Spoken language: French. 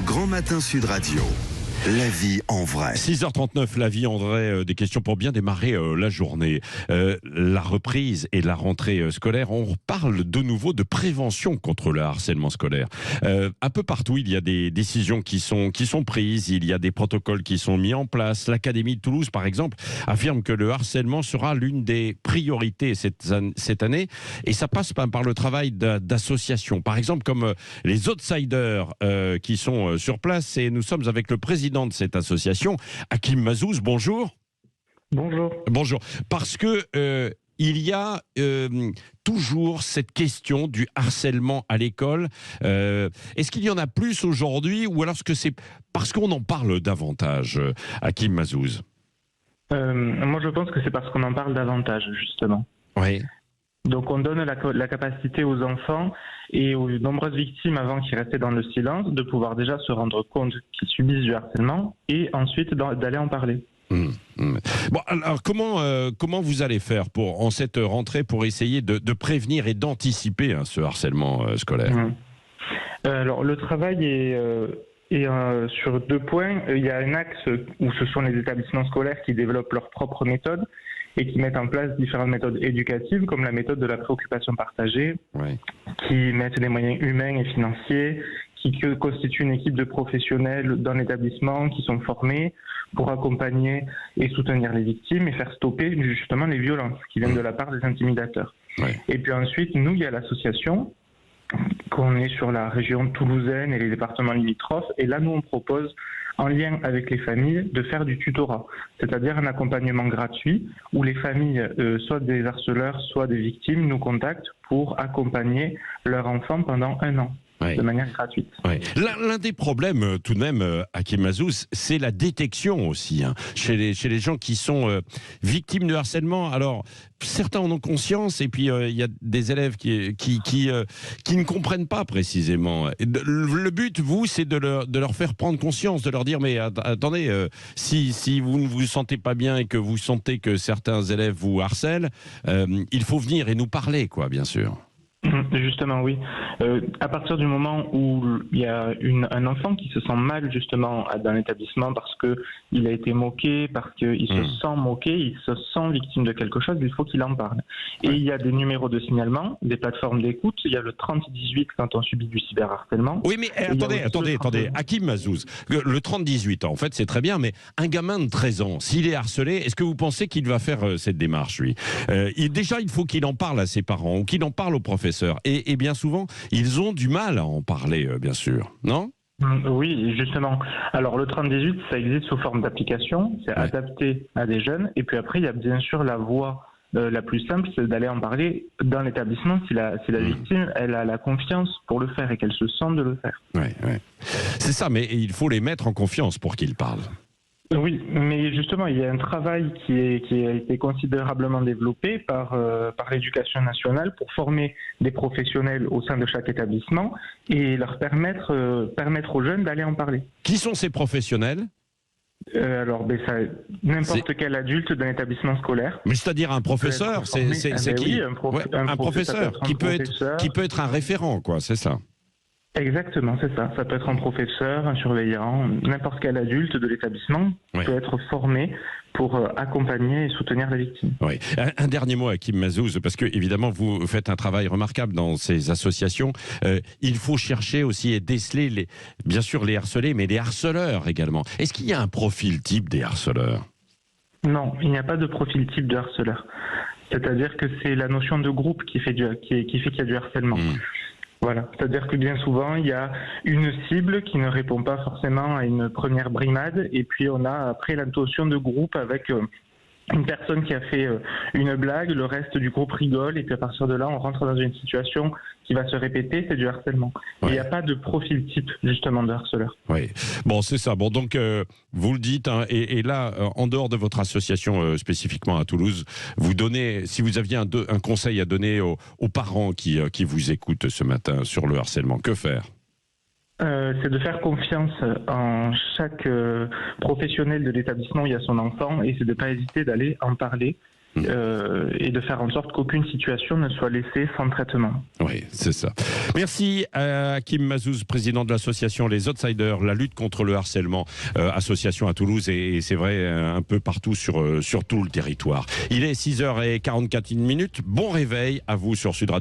Le Grand Matin Sud Radio. La vie en vrai. 6h39, la vie en vrai, des questions pour bien démarrer la journée. La reprise et la rentrée scolaire, on parle de nouveau de prévention contre le harcèlement scolaire. Un peu partout, il y a des décisions qui sont prises, il y a des protocoles qui sont mis en place. L'Académie de Toulouse, par exemple, affirme que le harcèlement sera l'une des priorités cette année. Et ça passe par le travail d'associations. Par exemple, comme les Outsiders qui sont sur place. Et nous sommes avec le président de cette association, Hakim Mazouz. Bonjour. Bonjour. Bonjour. Parce que il y a toujours cette question du harcèlement à l'école. Est-ce qu'il y en a plus aujourd'hui ou alors est-ce que c'est parce qu'on en parle davantage, Hakim Mazouz? Moi, je pense que c'est parce qu'on en parle davantage, justement. Oui. Donc, on donne la capacité aux enfants et aux nombreuses victimes avant qui restaient dans le silence de pouvoir déjà se rendre compte qu'ils subissent du harcèlement et ensuite d'aller en parler. Bon, alors comment vous allez faire en cette rentrée pour essayer de prévenir et d'anticiper ce harcèlement scolaire? Alors, le travail est sur 2 points. Il y a un axe où ce sont les établissements scolaires qui développent leurs propres méthodes et qui mettent en place différentes méthodes éducatives, comme la méthode de la préoccupation partagée, Oui. qui mettent des moyens humains et financiers, qui constituent une équipe de professionnels dans l'établissement qui sont formés pour accompagner et soutenir les victimes et faire stopper justement les violences qui viennent de la part des intimidateurs. Oui. Et puis ensuite, nous, il y a l'association, qu'on est sur la région toulousaine et les départements limitrophes, et là, nous, on propose, en lien avec les familles, de faire du tutorat, c'est-à-dire un accompagnement gratuit où les familles, soit des harceleurs, soit des victimes, nous contactent pour accompagner leur enfant pendant 1 an. Oui. De manière gratuite. Oui. L'un des problèmes, tout de même, Hakim Mazouz, c'est la détection aussi, chez les gens qui sont victimes de harcèlement. Alors, certains en ont conscience, et puis il y a des élèves qui ne comprennent pas précisément. Le but, vous, c'est de leur faire prendre conscience, de leur dire, mais attendez, si vous ne vous sentez pas bien et que vous sentez que certains élèves vous harcèlent, il faut venir et nous parler, quoi, bien sûr. Justement, oui. À partir du moment où il y a un enfant qui se sent mal justement dans l'établissement parce qu'il a été moqué, parce qu'il se sent moqué, il se sent victime de quelque chose, il faut qu'il en parle. Et il y a des numéros de signalement, des plateformes d'écoute, il y a le 3018 quand on subit du cyberharcèlement. Oui, mais attendez, Hakim Mazouz, le 30-18 ans, en fait, c'est très bien, mais un gamin de 13 ans, s'il est harcelé, est-ce que vous pensez qu'il va faire cette démarche, lui? Déjà, il faut qu'il en parle à ses parents ou qu'il en parle aux professeurs. Et bien souvent, ils ont du mal à en parler, bien sûr, non? Oui, justement. Alors, le 3018, ça existe sous forme d'application, c'est adapté à des jeunes. Et puis après, il y a bien sûr la voie la plus simple, c'est d'aller en parler dans l'établissement si la victime, elle a la confiance pour le faire et qu'elle se sent de le faire. Oui. C'est ça, mais il faut les mettre en confiance pour qu'ils parlent. Oui, mais justement, il y a un travail qui a été considérablement développé par l'éducation nationale pour former des professionnels au sein de chaque établissement et leur permettre aux jeunes d'aller en parler. Qui sont ces professionnels? Alors, n'importe quel adulte d'un établissement scolaire. Mais c'est-à-dire un professeur, c'est qui? Oui, un professeur qui peut être un référent, quoi, c'est ça? Exactement, c'est ça. Ça peut être un professeur, un surveillant, n'importe quel adulte de l'établissement peut être formé pour accompagner et soutenir la victime. Oui. Un dernier mot, Hakim Mazouz, parce que évidemment vous faites un travail remarquable dans ces associations. Il faut chercher aussi et déceler, bien sûr les harcelés, mais les harceleurs également. Est-ce qu'il y a un profil type des harceleurs? Non, il n'y a pas de profil type de harceleur. C'est-à-dire que c'est la notion de groupe qui fait qu'il y a du harcèlement. Voilà, c'est-à-dire que bien souvent, il y a une cible qui ne répond pas forcément à une première brimade, et puis on a après la notion de groupe avec une personne qui a fait une blague, le reste du groupe rigole, et puis à partir de là, on rentre dans une situation qui va se répéter, c'est du harcèlement. Il n'y a pas de profil type, justement, de harceleur. Oui, bon, c'est ça. Bon, donc, vous le dites, et là, en dehors de votre association spécifiquement à Toulouse, vous donnez, si vous aviez un conseil à donner aux parents qui vous écoutent ce matin sur le harcèlement, que faire? C'est de faire confiance en chaque professionnel de l'établissement où il y a son enfant, et c'est de ne pas hésiter d'aller en parler et de faire en sorte qu'aucune situation ne soit laissée sans traitement. Oui, c'est ça. Merci à Hakim Mazouz, président de l'association Les Outsiders, la lutte contre le harcèlement, association à Toulouse et c'est vrai un peu partout sur tout le territoire. Il est 6h44. Bon réveil à vous sur Sud Radio.